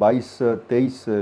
22-23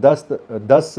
10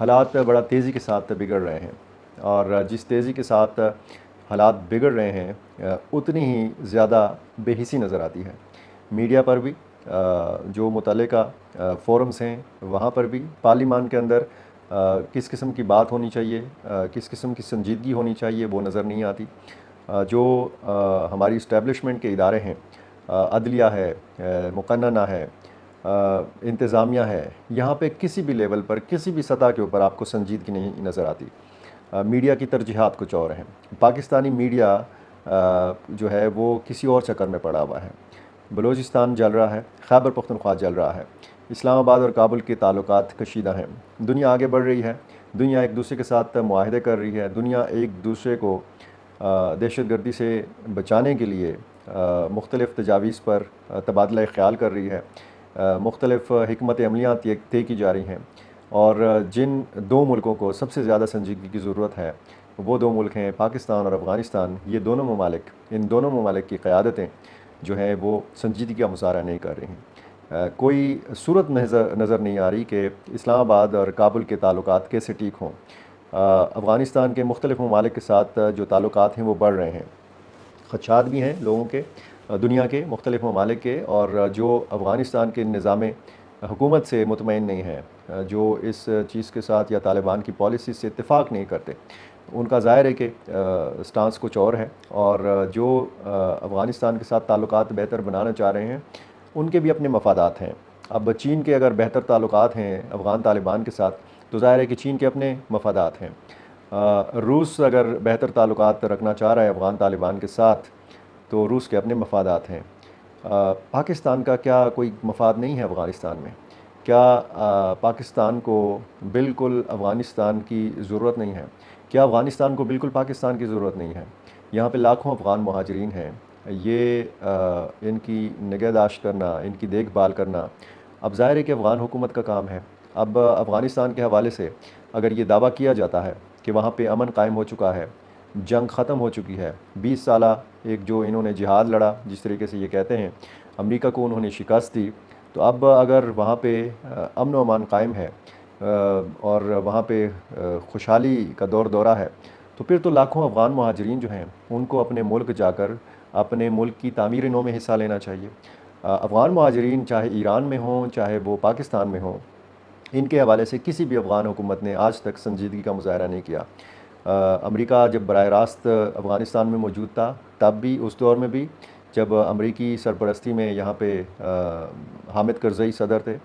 حالات بڑا تیزی کے ساتھ بگڑ رہے ہیں، اور جس تیزی کے ساتھ حالات بگڑ رہے ہیں اتنی ہی زیادہ بے حسی نظر آتی ہے۔ میڈیا پر بھی، جو متعلقہ فورمز ہیں وہاں پر بھی، پارلیمان کے اندر کس قسم کی بات ہونی چاہیے، کس قسم کی سنجیدگی ہونی چاہیے، وہ نظر نہیں آتی۔ جو ہماری اسٹیبلشمنٹ کے ادارے ہیں، عدلیہ ہے، مقننہ ہے، انتظامیہ ہے، یہاں پہ کسی بھی لیول پر، کسی بھی سطح کے اوپر آپ کو سنجیدگی نہیں نظر آتی۔ میڈیا کی ترجیحات کچھ اور ہیں۔ پاکستانی میڈیا جو ہے وہ کسی اور چکر میں پڑا ہوا ہے۔ بلوچستان جل رہا ہے، خیبر پختونخوا جل رہا ہے، اسلام آباد اور کابل کے تعلقات کشیدہ ہیں، دنیا آگے بڑھ رہی ہے، دنیا ایک دوسرے کے ساتھ معاہدے کر رہی ہے، دنیا ایک دوسرے کو دہشت گردی سے بچانے کے لیے مختلف تجاویز پر تبادلہ خیال کر رہی ہے، مختلف حکمت عملیاں طے کی جا رہی ہیں، اور جن دو ملکوں کو سب سے زیادہ سنجیدگی کی ضرورت ہے وہ دو ملک ہیں پاکستان اور افغانستان۔ یہ دونوں ممالک، ان دونوں ممالک کی قیادتیں جو ہیں وہ سنجیدگی کا مظاہرہ نہیں کر رہی ہیں۔ کوئی صورت نظر نہیں آ رہی کہ اسلام آباد اور کابل کے تعلقات کیسے ٹھیک ہوں۔ افغانستان کے مختلف ممالک کے ساتھ جو تعلقات ہیں وہ بڑھ رہے ہیں، خدشات بھی ہیں لوگوں کے، دنیا کے مختلف ممالک کے، اور جو افغانستان کے نظام حکومت سے مطمئن نہیں ہیں، جو اس چیز کے ساتھ یا طالبان کی پالیسی سے اتفاق نہیں کرتے، ان کا ظاہر ہے کہ سٹانس کچھ اور ہے، اور جو افغانستان کے ساتھ تعلقات بہتر بنانا چاہ رہے ہیں ان کے بھی اپنے مفادات ہیں۔ اب چین کے اگر بہتر تعلقات ہیں افغان طالبان کے ساتھ تو ظاہر ہے کہ چین کے اپنے مفادات ہیں۔ روس اگر بہتر تعلقات رکھنا چاہ رہا ہے افغان طالبان کے ساتھ تو روس کے اپنے مفادات ہیں۔ پاکستان کا کیا کوئی مفاد نہیں ہے افغانستان میں؟ کیا پاکستان کو بالکل افغانستان کی ضرورت نہیں ہے؟ کیا افغانستان کو بالکل پاکستان کی ضرورت نہیں ہے؟ یہاں پہ لاکھوں افغان مہاجرین ہیں، یہ ان کی نگہداشت کرنا، ان کی دیکھ بھال کرنا اب ظاہر ہے کہ افغان حکومت کا کام ہے۔ اب افغانستان کے حوالے سے اگر یہ دعویٰ کیا جاتا ہے کہ وہاں پہ امن قائم ہو چکا ہے، جنگ ختم ہو چکی ہے، 20 سالہ ایک جو انہوں نے جہاد لڑا، جس طریقے سے یہ کہتے ہیں امریکہ کو انہوں نے شکست دی، تو اب اگر وہاں پہ امن و امان قائم ہے اور وہاں پہ خوشحالی کا دورہ ہے، تو پھر تو لاکھوں افغان مہاجرین جو ہیں ان کو اپنے ملک جا کر اپنے ملک کی تعمیر نو میں حصہ لینا چاہیے۔ افغان مہاجرین چاہے ایران میں ہوں چاہے وہ پاکستان میں ہوں، ان کے حوالے سے کسی بھی افغان حکومت نے آج تک سنجیدگی کا مظاہرہ نہیں کیا۔ امریکہ جب براہ راست افغانستان میں موجود تھا تب بھی، اس دور میں بھی جب امریکی سرپرستی میں یہاں پہ حامد کرزئی صدر تھے،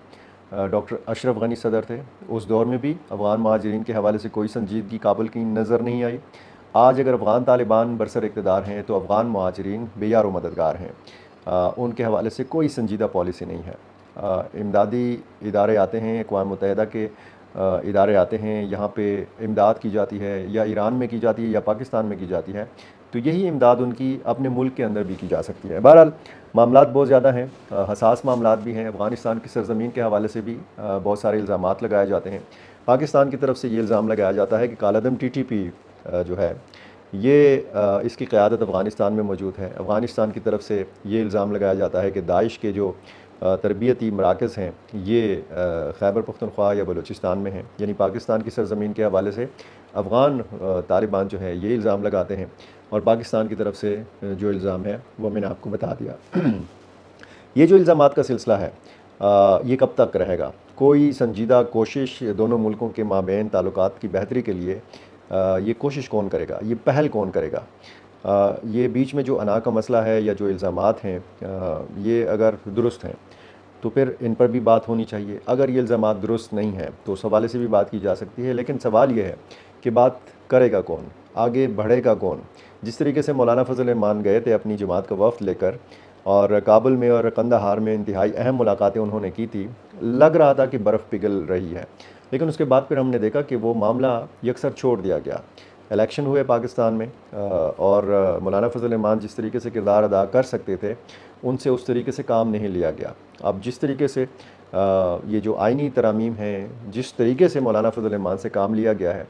ڈاکٹر اشرف غنی صدر تھے، اس دور میں بھی افغان مہاجرین کے حوالے سے کوئی سنجیدگی کابل کی نظر نہیں آئی۔ آج اگر افغان طالبان برسر اقتدار ہیں تو افغان مہاجرین بے یار و مددگار ہیں، ان کے حوالے سے کوئی سنجیدہ پالیسی نہیں ہے۔ امدادی ادارے آتے ہیں، اقوام متحدہ کے ادارے آتے ہیں، یہاں پہ امداد کی جاتی ہے، یا ایران میں کی جاتی ہے یا پاکستان میں کی جاتی ہے، تو یہی امداد ان کی اپنے ملک کے اندر بھی کی جا سکتی ہے۔ بہرحال معاملات بہت زیادہ ہیں، حساس معاملات بھی ہیں۔ افغانستان کی سرزمین کے حوالے سے بھی بہت سارے الزامات لگائے جاتے ہیں۔ پاکستان کی طرف سے یہ الزام لگایا جاتا ہے کہ کالعدم ٹی ٹی پی جو ہے یہ اس کی قیادت افغانستان میں موجود ہے۔ افغانستان کی طرف سے یہ الزام لگایا جاتا ہے کہ داعش کے جو تربیتی مراکز ہیں یہ خیبر پختونخوا یا بلوچستان میں ہیں، یعنی پاکستان کی سرزمین کے حوالے سے افغان طالبان جو ہے یہ الزام لگاتے ہیں، اور پاکستان کی طرف سے جو الزام ہے وہ میں نے آپ کو بتا دیا۔ یہ جو الزامات کا سلسلہ ہے یہ کب تک رہے گا؟ کوئی سنجیدہ کوشش دونوں ملکوں کے مابین تعلقات کی بہتری کے لیے یہ کوشش کون کرے گا؟ یہ پہل کون کرے گا؟ یہ بیچ میں جو انا کا مسئلہ ہے یا جو الزامات ہیں یہ اگر درست ہیں تو پھر ان پر بھی بات ہونی چاہیے۔ اگر یہ الزامات درست نہیں ہیں تو اس حوالے سے بھی بات کی جا سکتی ہے، لیکن سوال یہ ہے کہ بات کرے گا کون، آگے بڑھے گا کون؟ جس طریقے سے مولانا فضل الرحمان گئے تھے اپنی جماعت کا وفد لے کر، اور کابل میں اور قندھار میں انتہائی اہم ملاقاتیں انہوں نے کی تھی، لگ رہا تھا کہ برف پگھل رہی ہے، لیکن اس کے بعد پھر ہم نے دیکھا کہ وہ معاملہ یکسر چھوڑ دیا گیا۔ الیکشن ہوئے پاکستان میں، اور مولانا فضل الرحمان جس طریقے سے کردار ادا کر سکتے تھے ان سے اس طریقے سے کام نہیں لیا گیا۔ اب جس طریقے سے یہ جو آئینی ترامیم ہیں، جس طریقے سے مولانا فضل الرحمان سے کام لیا گیا ہے،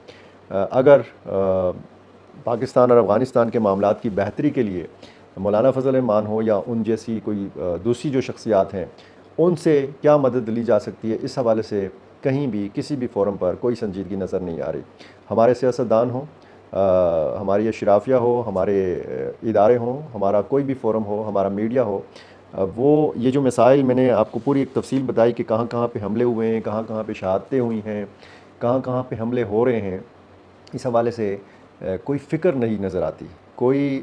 اگر پاکستان اور افغانستان کے معاملات کی بہتری کے لیے مولانا فضل الرحمان ہو یا ان جیسی کوئی دوسری جو شخصیات ہیں ان سے کیا مدد لی جا سکتی ہے، اس حوالے سے کہیں بھی کسی بھی فورم پر کوئی سنجیدگی نظر نہیں آ رہی. ہمارے سیاستدان ہوں، ہماری اشرافیہ ہو، ہمارے ادارے ہوں، ہمارا کوئی بھی فورم ہو، ہمارا میڈیا ہو، وہ یہ جو مسائل میں نے آپ کو پوری ایک تفصیل بتائی کہ کہاں کہاں پہ حملے ہوئے ہیں، کہاں کہاں پہ شہادتیں ہوئی ہیں، کہاں کہاں پہ حملے ہو رہے ہیں، اس حوالے سے کوئی فکر نہیں نظر آتی، کوئی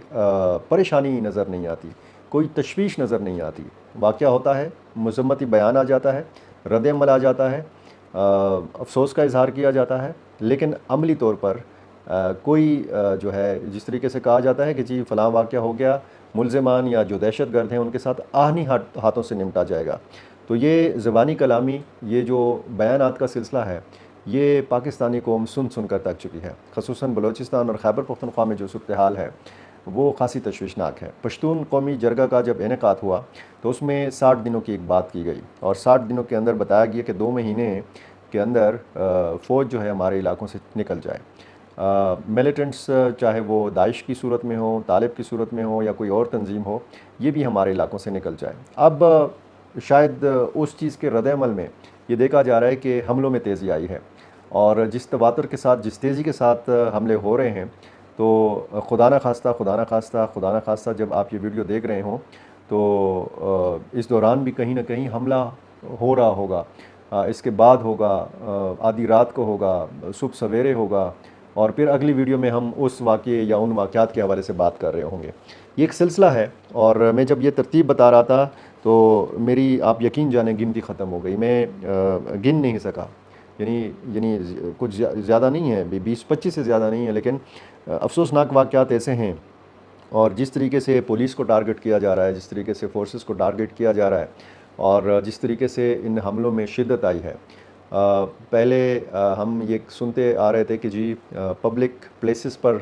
پریشانی نظر نہیں آتی، کوئی تشویش نظر نہیں آتی. واقعہ ہوتا ہے، مذمتی بیان آ جاتا ہے، رد عمل آ جاتا ہے، افسوس کا اظہار کیا جاتا ہے، لیکن عملی طور پر کوئی جو ہے جس طریقے سے کہا جاتا ہے کہ جی فلاں واقعہ ہو گیا، ملزمان یا جو دہشت گرد ہیں ان کے ساتھ آہنی ہاتھوں سے نمٹا جائے گا. تو یہ زبانی کلامی، یہ جو بیانات کا سلسلہ ہے، یہ پاکستانی قوم سن سن کر تک چکی ہے. خصوصاً بلوچستان اور خیبر پختونخوا میں جو صورتحال ہے وہ خاصی تشویشناک ہے. پشتون قومی جرگہ کا جب انعقاد ہوا تو اس میں 60 دنوں کی ایک بات کی گئی، اور 60 دنوں کے اندر بتایا گیا کہ 2 مہینے کے اندر فوج جو ہے ہمارے علاقوں سے نکل جائے. ملیٹنٹس چاہے وہ داعش کی صورت میں ہو، طالب کی صورت میں ہو، یا کوئی اور تنظیم ہو، یہ بھی ہمارے علاقوں سے نکل جائے. اب شاید اس چیز کے رد عمل میں یہ دیکھا جا رہا ہے کہ حملوں میں تیزی آئی ہے، اور جس تواتر کے ساتھ، جس تیزی کے ساتھ حملے ہو رہے ہیں، تو خدا نہ خواستہ جب آپ یہ ویڈیو دیکھ رہے ہوں تو اس دوران بھی کہیں نہ کہیں حملہ ہو رہا ہوگا، اس کے بعد ہوگا، آدھی رات کو ہوگا، صبح سویرے ہوگا، اور پھر اگلی ویڈیو میں ہم اس واقعے یا ان واقعات کے حوالے سے بات کر رہے ہوں گے. یہ ایک سلسلہ ہے، اور میں جب یہ ترتیب بتا رہا تھا تو میری آپ یقین جانیں گنتی ختم ہو گئی. میں گن نہیں سکا، یعنی کچھ زیادہ نہیں ہے، 20-25 سے زیادہ نہیں ہے، لیکن افسوسناک واقعات ایسے ہیں. اور جس طریقے سے پولیس کو ٹارگٹ کیا جا رہا ہے، جس طریقے سے فورسز کو ٹارگٹ کیا جا رہا ہے، اور جس طریقے سے ان حملوں میں شدت آئی ہے. پہلے ہم یہ سنتے آ رہے تھے کہ جی پبلک پلیسز پر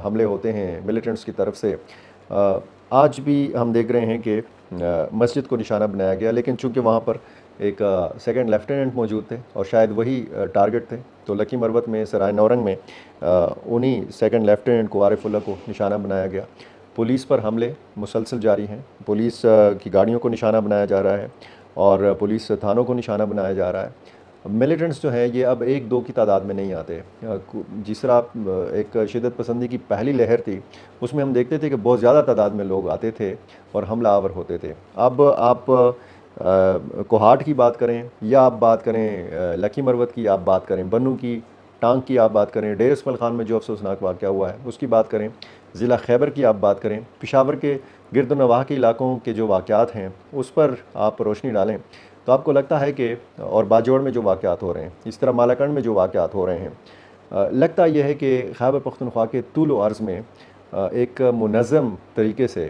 حملے ہوتے ہیں ملیٹنٹس کی طرف سے. آج بھی ہم دیکھ رہے ہیں کہ مسجد کو نشانہ بنایا گیا، لیکن چونکہ وہاں پر ایک سیکنڈ لیفٹیننٹ موجود تھے اور شاید وہی ٹارگٹ تھے، تو لکی مروت میں، سرائے نورنگ میں انہی سیکنڈ لیفٹیننٹ کو، عارف اللہ کو نشانہ بنایا گیا. پولیس پر حملے مسلسل جاری ہیں، پولیس کی گاڑیوں کو نشانہ بنایا جا رہا ہے، اور پولیس تھانوں کو نشانہ بنایا جا رہا ہے. ملیٹنٹس جو ہیں یہ اب 1-2 کی تعداد میں نہیں آتے. جس طرح ایک شدت پسندی کی پہلی لہر تھی، اس میں ہم دیکھتے تھے کہ بہت زیادہ تعداد میں لوگ آتے تھے اور حملہ آور ہوتے تھے. اب آپ کوہاٹ کی بات کریں، یا آپ بات کریں لکی مروت کی، آپ بات کریں بنو کی، ٹانگ کی آپ بات کریں، ڈیر اسماعیل خان میں جو افسوسناک واقعہ ہوا ہے اس کی بات کریں، ضلع خیبر کی آپ بات کریں، پشاور کے گرد و نواح کے علاقوں کے جو واقعات ہیں اس پر آپ روشنی ڈالیں، تو آپ کو لگتا ہے کہ، اور باجوڑ میں جو واقعات ہو رہے ہیں، اس طرح مالاکنڈ میں جو واقعات ہو رہے ہیں، لگتا یہ ہے کہ خیبر پختونخوا کے طول و عرض میں ایک منظم طریقے سے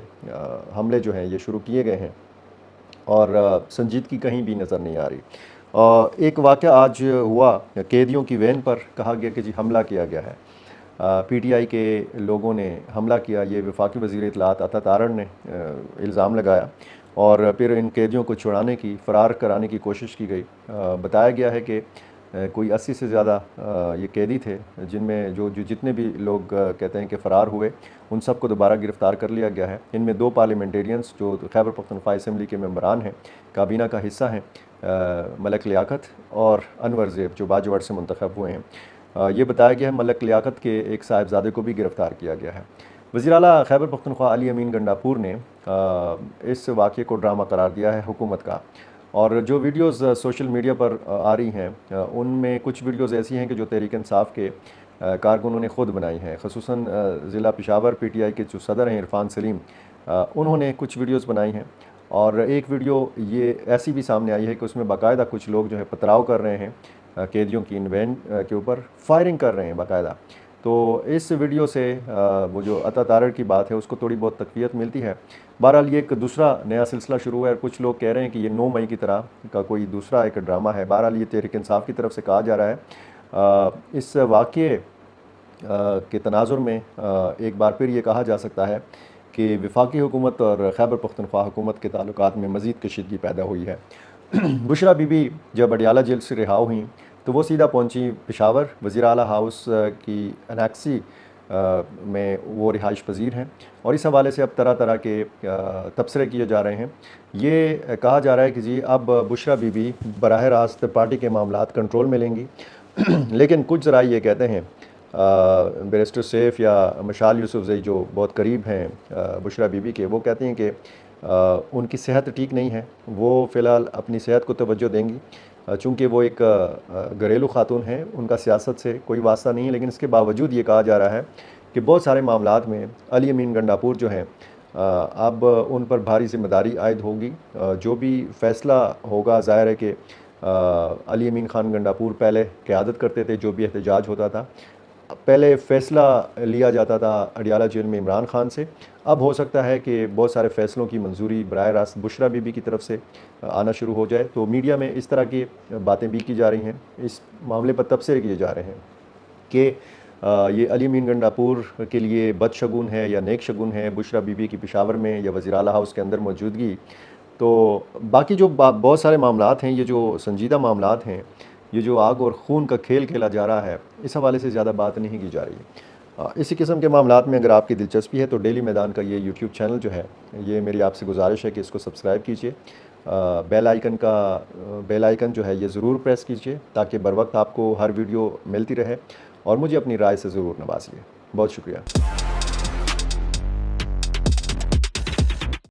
حملے جو ہیں یہ شروع کیے گئے ہیں، اور سنجیدگی کہیں بھی نظر نہیں آ رہی. ایک واقعہ آج ہوا، قیدیوں کی وین پر کہا گیا کہ جی حملہ کیا گیا ہے. پی ٹی آئی کے لوگوں نے حملہ کیا، یہ وفاقی وزیر اطلاعات عطا تارڑ نے الزام لگایا، اور پھر ان قیدیوں کو چھڑانے کی، فرار کرانے کی کوشش کی گئی. بتایا گیا ہے کہ کوئی 80 سے زیادہ یہ قیدی تھے، جن میں جو جتنے بھی لوگ کہتے ہیں کہ فرار ہوئے، ان سب کو دوبارہ گرفتار کر لیا گیا ہے. ان میں 2 پارلیمنٹیرینز جو خیبر پختونخوا اسمبلی کے ممبران ہیں، کابینہ کا حصہ ہیں، ملک لیاقت اور انور زیب جو باجوڑ سے منتخب ہوئے ہیں. یہ بتایا گیا ہے ملک لیاقت کے ایک صاحبزادے کو بھی گرفتار کیا گیا ہے. وزیر اعلیٰ خیبر پختونخوا علی امین گنڈاپور نے اس واقعے کو ڈرامہ قرار دیا ہے حکومت کا. اور جو ویڈیوز سوشل میڈیا پر آ رہی ہیں، ان میں کچھ ویڈیوز ایسی ہیں کہ جو تحریک انصاف کے کارکنوں نے خود بنائی ہیں. خصوصاً ضلع پشاور پی ٹی آئی کے جو صدر ہیں عرفان سلیم، انہوں نے کچھ ویڈیوز بنائی ہیں. اور ایک ویڈیو یہ ایسی بھی سامنے آئی ہے کہ اس میں باقاعدہ کچھ لوگ جو ہے پتراؤ کر رہے ہیں قیدیوں کی ان وین کے اوپر، فائرنگ کر رہے ہیں باقاعدہ. تو اس ویڈیو سے وہ جو عطا تارڑ کی بات ہے اس کو تھوڑی بہت تقویت ملتی ہے. بہرحال یہ ایک دوسرا نیا سلسلہ شروع ہے، اور کچھ لوگ کہہ رہے ہیں کہ یہ 9 مئی کی طرح کا کوئی دوسرا ایک ڈرامہ ہے. بہرحال یہ تحریک انصاف کی طرف سے کہا جا رہا ہے. اس واقعے کے تناظر میں ایک بار پھر یہ کہا جا سکتا ہے کہ وفاقی حکومت اور خیبر پختونخوا حکومت کے تعلقات میں مزید کشیدگی پیدا ہوئی ہے. بشرا بی بی جب اڈیالہ جیل سے رہا ہوئیں تو وہ سیدھا پہنچی پشاور. وزیر اعلیٰ ہاؤس کی انیکسی میں وہ رہائش پذیر ہیں، اور اس حوالے سے اب طرح طرح کے تبصرے کیے جا رہے ہیں۔ یہ کہا جا رہا ہے کہ جی اب بشریٰ بی بی براہ راست پارٹی کے معاملات کنٹرول میں لیں گی، لیکن کچھ ذرائع یہ کہتے ہیں، بیرسٹر سیف یا مشال یوسفزئی جو بہت قریب ہیں بشریٰ بی بی کے، وہ کہتے ہیں کہ ان کی صحت ٹھیک نہیں ہے، وہ فی الحال اپنی صحت کو توجہ دیں گی، چونکہ وہ ایک گھریلو خاتون ہیں، ان کا سیاست سے کوئی واسطہ نہیں ہے، لیکن اس کے باوجود یہ کہا جا رہا ہے کہ بہت سارے معاملات میں علی امین گنڈاپور جو ہیں اب ان پر بھاری ذمہ داری عائد ہوگی۔ جو بھی فیصلہ ہوگا، ظاہر ہے کہ علی امین خان گنڈاپور پہلے قیادت کرتے تھے، جو بھی احتجاج ہوتا تھا پہلے فیصلہ لیا جاتا تھا اڈیالہ جیل میں عمران خان سے، اب ہو سکتا ہے کہ بہت سارے فیصلوں کی منظوری براہ راست بشریٰ بی بی کی طرف سے آنا شروع ہو جائے۔ تو میڈیا میں اس طرح کی باتیں بھی کی جا رہی ہیں، اس معاملے پر تبصرے کیے جا رہے ہیں کہ یہ علی امین گنڈاپور کے لیے بد شگون ہے یا نیک شگون ہے بشریٰ بی بی کی پشاور میں یا وزیر اعلیٰ ہاؤس کے اندر موجودگی۔ تو باقی جو بہت سارے معاملات ہیں، یہ جو سنجیدہ معاملات ہیں، یہ جو آگ اور خون کا کھیل کھیلا جا رہا ہے، اس حوالے سے زیادہ بات نہیں کی جا رہی۔ اسی قسم کے معاملات میں اگر آپ کی دلچسپی ہے تو ڈیلی میدان کا یہ یوٹیوب چینل جو ہے، یہ میری آپ سے گزارش ہے کہ اس کو سبسکرائب کیجئے، بیل آئیکن جو ہے یہ ضرور پریس کیجئے تاکہ بر وقت آپ کو ہر ویڈیو ملتی رہے، اور مجھے اپنی رائے سے ضرور نوازیے۔ بہت شکریہ۔